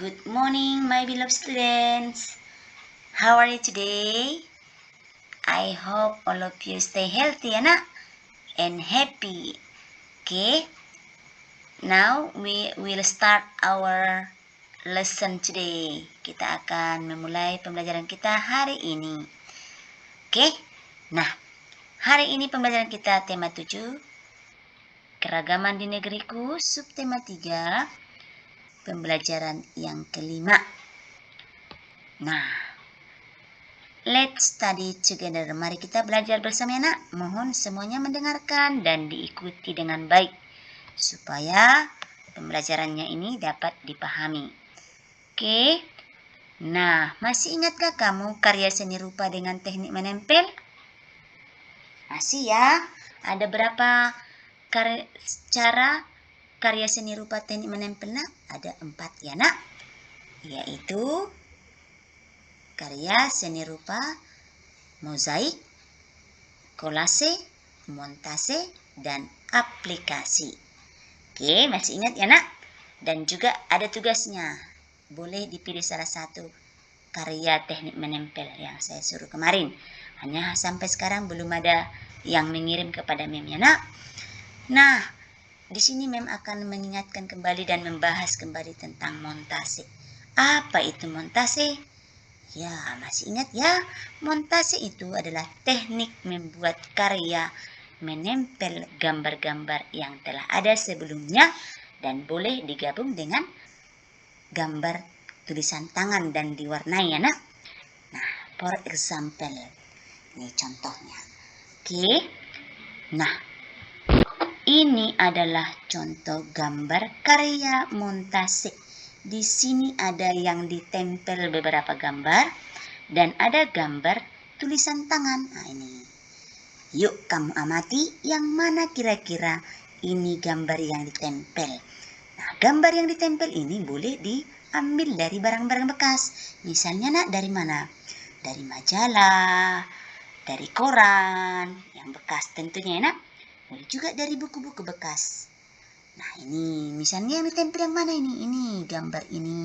Good morning, my beloved students. How are you today? I hope all of you stay healthy, anak, and happy. Okay, now we will start our lesson today. Kita akan memulai pembelajaran kita hari ini. Okay, nah, hari ini pembelajaran kita tema 7, keragaman di negeriku, subtema 3, pembelajaran yang kelima. Nah, let's study together. Mari kita belajar bersama anak. Mohon semuanya mendengarkan dan diikuti dengan baik supaya pembelajarannya ini dapat dipahami. Oke. Nah, masih ingatkah kamu karya seni rupa dengan teknik menempel? Masih ya? Ada berapa cara karya seni rupa teknik menempel, nak? Ada 4 ya, nak. Yaitu karya seni rupa mozaik, kolase, montase, dan aplikasi. Oke, masih ingat ya, nak? Dan juga ada tugasnya. Boleh dipilih salah satu karya teknik menempel yang saya suruh kemarin. Hanya sampai sekarang belum ada yang mengirim kepada Mem ya, nak. Nah, di sini Mem akan mengingatkan kembali dan membahas kembali tentang montase. Apa itu montase? Ya, masih ingat ya? Montase itu adalah teknik membuat karya menempel gambar-gambar yang telah ada sebelumnya dan boleh digabung dengan gambar tulisan tangan dan diwarnai ya, nak. Nah, for example, ini contohnya. Oke. Nah, ini adalah contoh gambar karya montase. Di sini ada yang ditempel beberapa gambar dan ada gambar tulisan tangan. Nah, ini. Yuk kamu amati yang mana kira-kira ini gambar yang ditempel. Nah, gambar yang ditempel ini boleh diambil dari barang-barang bekas. Misalnya, nak, dari mana? Dari majalah, dari koran yang bekas tentunya, nak. Boleh juga dari buku-buku bekas. Nah, ini misalnya yang ditempel yang mana ini? Ini gambar ini.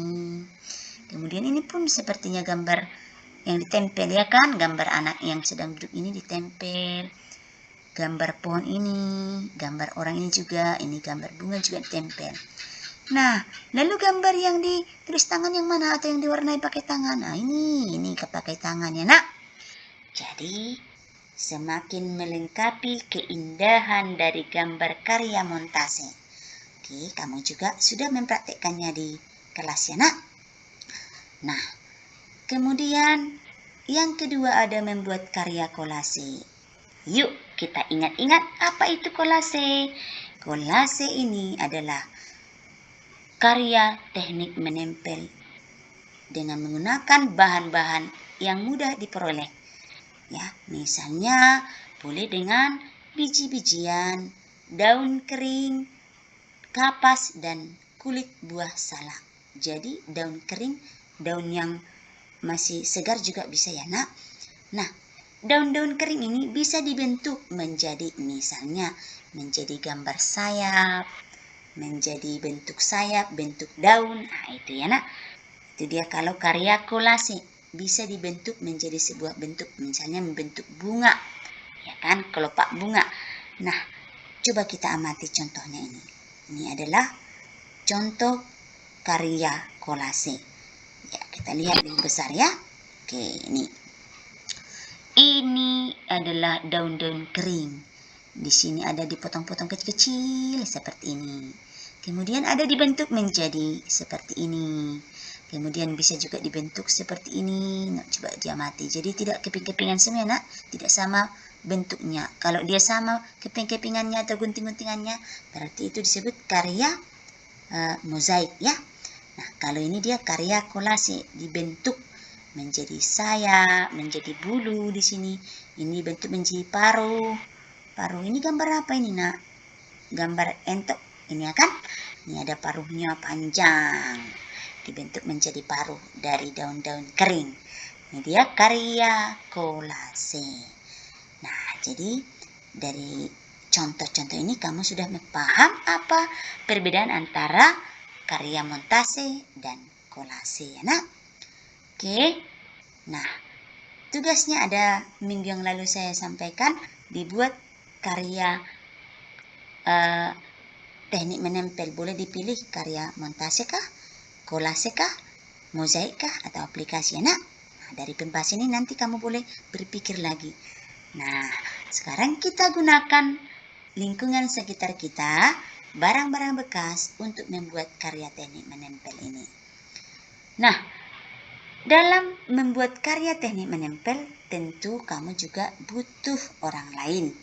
Kemudian ini pun sepertinya gambar yang ditempel ya kan? Gambar anak yang sedang duduk ini ditempel. Gambar pohon ini, gambar orang ini juga, ini gambar bunga juga ditempel. Nah, lalu gambar yang ditulis tangan yang mana atau yang diwarnai pakai tangan? Nah, ini pakai tangan ya, nak. Jadi, semakin melengkapi keindahan dari gambar karya montase. Oke, kamu juga sudah mempraktekkannya di kelas ya, nak. Nah, kemudian yang kedua ada membuat karya kolase. Yuk kita ingat-ingat apa itu kolase. Kolase ini adalah karya teknik menempel dengan menggunakan bahan-bahan yang mudah diperoleh. Ya, misalnya boleh dengan biji-bijian, daun kering, kapas, dan kulit buah salak. Jadi daun kering, daun yang masih segar juga bisa ya, nak. Nah, daun-daun kering ini bisa dibentuk menjadi misalnya menjadi gambar sayap, menjadi bentuk sayap, bentuk daun. Nah, itu ya, nak. Itu dia kalau karya kolase bisa dibentuk menjadi sebuah bentuk, misalnya membentuk bunga. Ya kan, kelopak bunga. Nah, coba kita amati contohnya ini. Ini adalah contoh karya kolase. Ya, kita lihat lebih besar ya. Oke, ini. Ini adalah daun-daun kering. Di sini ada dipotong-potong kecil-kecil seperti ini. Kemudian ada dibentuk menjadi seperti ini. Kemudian bisa juga dibentuk seperti ini. Nah, coba diamati. Jadi tidak keping-kepingan semua, nak. Tidak sama bentuknya. Kalau dia sama keping-kepingannya atau gunting-guntingannya, berarti itu disebut karya mozaik ya. Nah, kalau ini dia karya kolase, dibentuk menjadi sayap, menjadi bulu di sini. Ini bentuk menjadi paruh. Paruh ini gambar apa ini, nak? Gambar entok ini ya kan? Ini ada paruhnya panjang. Dibentuk menjadi paruh dari daun-daun kering. Ini dia karya kolase. Nah, jadi dari contoh-contoh ini kamu sudah paham apa perbedaan antara karya montase dan kolase ya nak. Oke. Nah, tugasnya ada minggu yang lalu saya sampaikan dibuat karya teknik menempel. Boleh dipilih karya montase kah, kolase kah, mozaik kah, atau aplikasi ya nak. Nah, dari pembahas ini nanti kamu boleh berpikir lagi. Nah, sekarang kita gunakan lingkungan sekitar kita, barang-barang bekas untuk membuat karya teknik menempel ini. Nah, dalam membuat karya teknik menempel, tentu kamu juga butuh orang lain,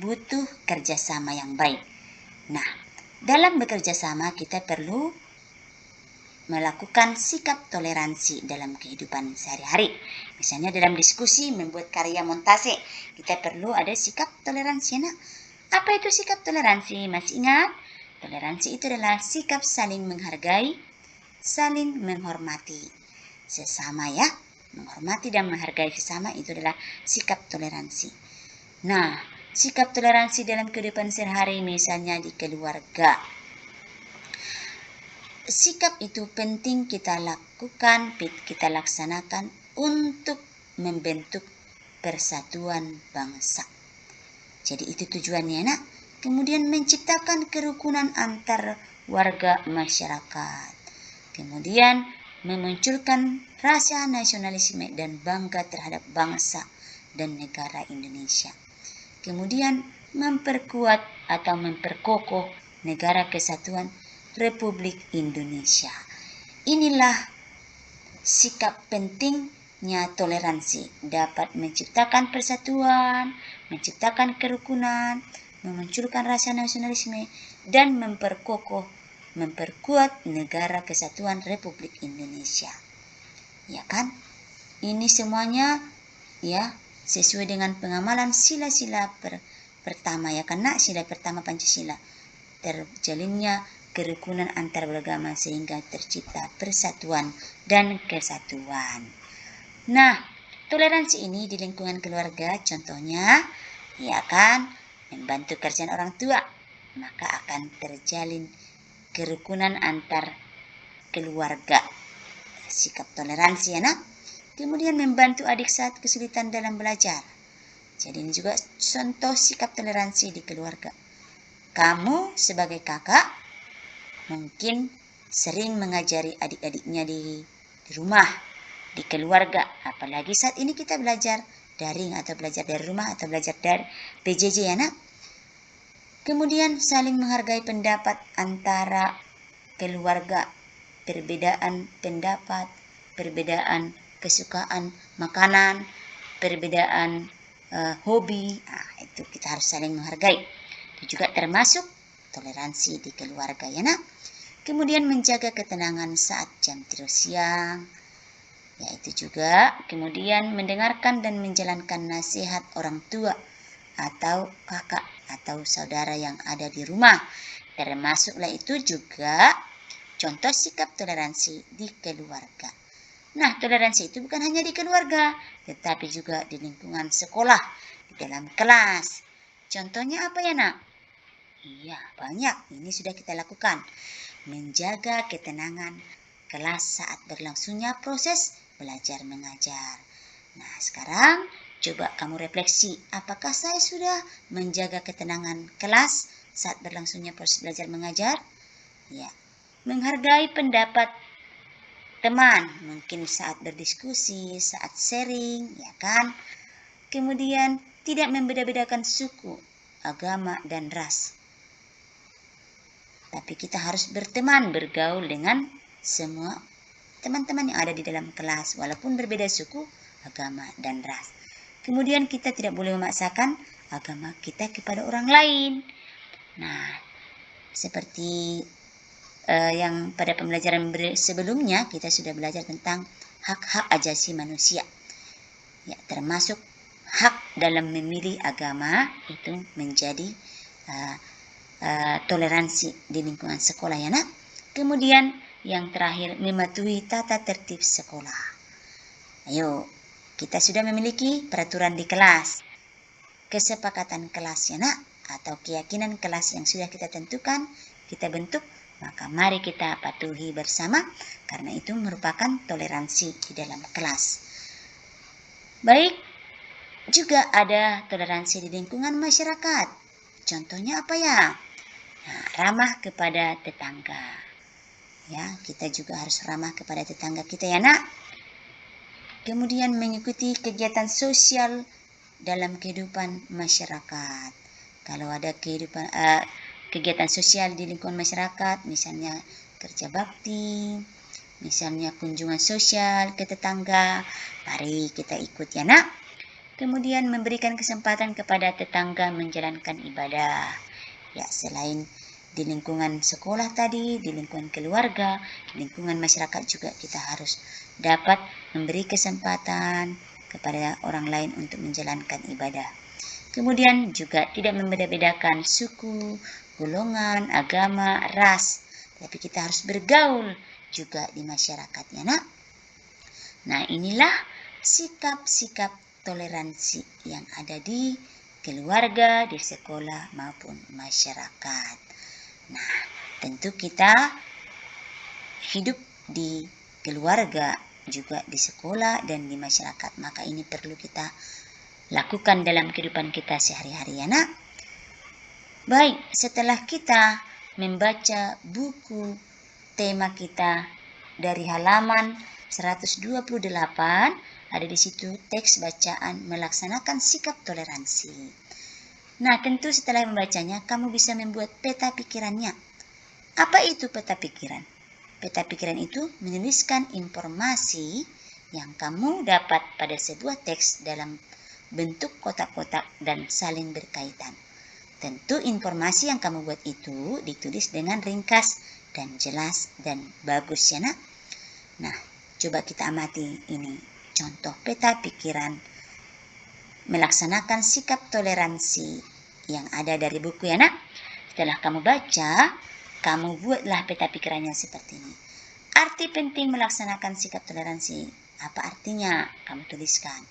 butuh kerjasama yang baik. Nah, dalam bekerja sama kita perlu melakukan sikap toleransi dalam kehidupan sehari-hari. Misalnya dalam diskusi membuat karya montase, kita perlu ada sikap toleransi. Nah, apa itu sikap toleransi? Masih ingat? Toleransi itu adalah sikap saling menghargai, saling menghormati sesama ya. Menghormati dan menghargai sesama itu adalah sikap toleransi. Nah, sikap toleransi dalam kehidupan sehari-hari misalnya di keluarga. Sikap itu penting kita lakukan, kita laksanakan untuk membentuk persatuan bangsa. Jadi itu tujuannya nak. Kemudian menciptakan kerukunan antar warga masyarakat. Kemudian memunculkan rasa nasionalisme dan bangga terhadap bangsa dan negara Indonesia. Kemudian memperkuat atau memperkokoh negara kesatuan Republik Indonesia. Inilah sikap pentingnya toleransi, dapat menciptakan persatuan, menciptakan kerukunan, memunculkan rasa nasionalisme, dan memperkokoh, memperkuat negara kesatuan Republik Indonesia. Ya kan? Ini semuanya ya sesuai dengan pengamalan sila-sila pertama ya kan nak, sila pertama Pancasila. Terjalinnya kerukunan antar beragama sehingga tercipta persatuan dan kesatuan. Nah, toleransi ini di lingkungan keluarga contohnya ya kan membantu kerjaan orang tua, maka akan terjalin kerukunan antar keluarga. Sikap toleransi ya nak. Kemudian membantu adik saat kesulitan dalam belajar. Jadi ini juga contoh sikap toleransi di keluarga. Kamu sebagai kakak mungkin sering mengajari adik-adiknya di rumah, di keluarga. Apalagi saat ini kita belajar daring atau belajar dari rumah atau belajar dari PJJ ya nak. Kemudian saling menghargai pendapat antara keluarga, perbedaan pendapat, perbedaan kesukaan makanan, perbedaan hobi. Nah, itu kita harus saling menghargai. Itu juga termasuk toleransi di keluarga ya nak. Kemudian menjaga ketenangan saat jam tidur siang, yaitu juga kemudian mendengarkan dan menjalankan nasihat orang tua atau kakak atau saudara yang ada di rumah. Termasuklah itu juga contoh sikap toleransi di keluarga. Nah, toleransi itu bukan hanya di keluarga, tetapi juga di lingkungan sekolah, di dalam kelas. Contohnya apa ya nak? Iya, banyak. Ini sudah kita lakukan. Menjaga ketenangan kelas saat berlangsungnya proses belajar mengajar. Nah, sekarang coba kamu refleksi, apakah saya sudah menjaga ketenangan kelas saat berlangsungnya proses belajar mengajar? Ya, menghargai pendapat teman, mungkin saat berdiskusi, saat sharing, ya kan? Kemudian tidak membeda-bedakan suku, agama, dan ras. Tapi kita harus berteman, bergaul dengan semua teman-teman yang ada di dalam kelas, walaupun berbeda suku, agama, dan ras. Kemudian kita tidak boleh memaksakan agama kita kepada orang lain. Nah, seperti yang pada pembelajaran sebelumnya kita sudah belajar tentang hak-hak asasi manusia. Ya, termasuk hak dalam memilih agama itu menjadi toleransi di lingkungan sekolah ya nak. Kemudian yang terakhir mematuhi tata tertib sekolah. Ayo, kita sudah memiliki peraturan di kelas, kesepakatan kelas ya nak, atau keyakinan kelas yang sudah kita tentukan, kita bentuk Maka mari kita patuhi bersama, karena itu merupakan toleransi di dalam kelas. Baik, juga ada toleransi di lingkungan masyarakat. Contohnya apa ya? Nah, ramah kepada tetangga. Ya, kita juga harus ramah kepada tetangga kita ya, Nak. Kemudian mengikuti kegiatan sosial dalam kehidupan masyarakat. Kalau ada kegiatan sosial di lingkungan masyarakat, misalnya kerja bakti, misalnya kunjungan sosial ke tetangga, mari kita ikut ya, Nak. Kemudian memberikan kesempatan kepada tetangga menjalankan ibadah. Ya, selain di lingkungan sekolah tadi, di lingkungan keluarga, di lingkungan masyarakat juga kita harus dapat memberi kesempatan kepada orang lain untuk menjalankan ibadah. Kemudian juga tidak membeda-bedakan suku, golongan, agama, ras, tapi kita harus bergaul juga di masyarakatnya, Nak. Nah, inilah sikap-sikap toleransi yang ada di keluarga, di sekolah maupun masyarakat. Nah, tentu kita hidup di keluarga, juga di sekolah dan di masyarakat, maka ini perlu kita lakukan dalam kehidupan kita sehari-hari ya, Nak. Baik, setelah kita membaca buku tema kita dari halaman 128, ada di situ teks bacaan melaksanakan sikap toleransi. Nah, tentu setelah membacanya, kamu bisa membuat peta pikirannya. Apa itu peta pikiran? Peta pikiran itu menuliskan informasi yang kamu dapat pada sebuah teks dalam bentuk kotak-kotak dan saling berkaitan. Tentu informasi yang kamu buat itu ditulis dengan ringkas dan jelas dan bagus ya, Nak. Nah, coba kita amati ini contoh peta pikiran melaksanakan sikap toleransi yang ada dari buku ya, Nak. Setelah kamu baca, kamu buatlah peta pikirannya seperti ini. Arti penting melaksanakan sikap toleransi. Apa artinya? Kamu tuliskan.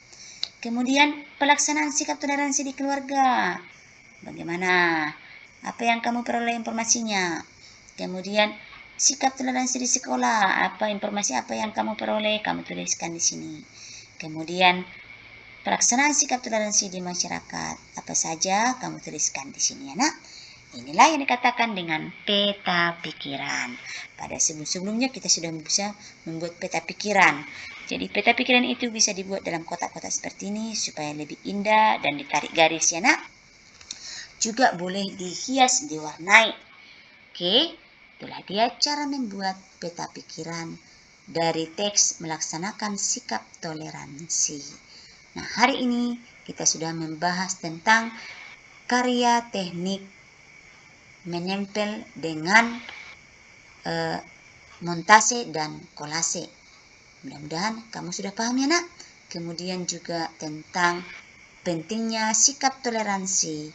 Kemudian pelaksanaan sikap toleransi di keluarga. Bagaimana? Apa yang kamu peroleh informasinya? Kemudian sikap toleransi di sekolah. Informasi apa yang kamu peroleh? Kamu tuliskan di sini. Kemudian pelaksanaan sikap toleransi di masyarakat. Apa saja kamu tuliskan di sini ya, Nak. Inilah yang dikatakan dengan peta pikiran. Pada sebelum-sebelumnya kita sudah bisa membuat peta pikiran. Jadi peta pikiran itu bisa dibuat dalam kotak-kotak seperti ini supaya lebih indah dan ditarik garis ya, Nak. Juga boleh dihias, diwarnai. Oke, itulah dia cara membuat peta pikiran dari teks melaksanakan sikap toleransi. Nah, hari ini kita sudah membahas tentang karya teknik menempel dengan montase dan kolase. Mudah-mudahan kamu sudah paham ya, Nak. Kemudian juga tentang pentingnya sikap toleransi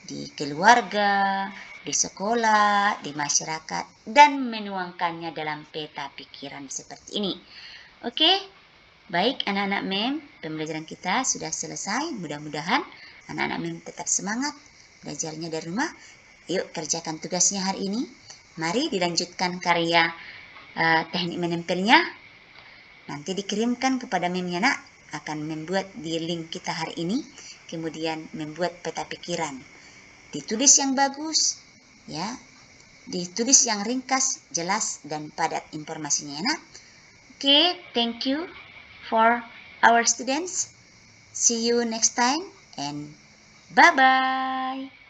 di keluarga, di sekolah, di masyarakat, dan menuangkannya dalam peta pikiran seperti ini. Oke, baik anak-anak MEM, pembelajaran kita sudah selesai. Mudah-mudahan anak-anak MEM tetap semangat belajarnya dari rumah. Yuk kerjakan tugasnya hari ini. Mari dilanjutkan karya teknik menempelnya. Nanti dikirimkan kepada MEM ya, Nak. Akan membuat di link kita hari ini. Kemudian membuat peta pikiran. Ditulis yang bagus, ya. Ditulis yang ringkas, jelas, dan padat informasinya ya, Nak. Oke, thank you for our students. See you next time and bye-bye.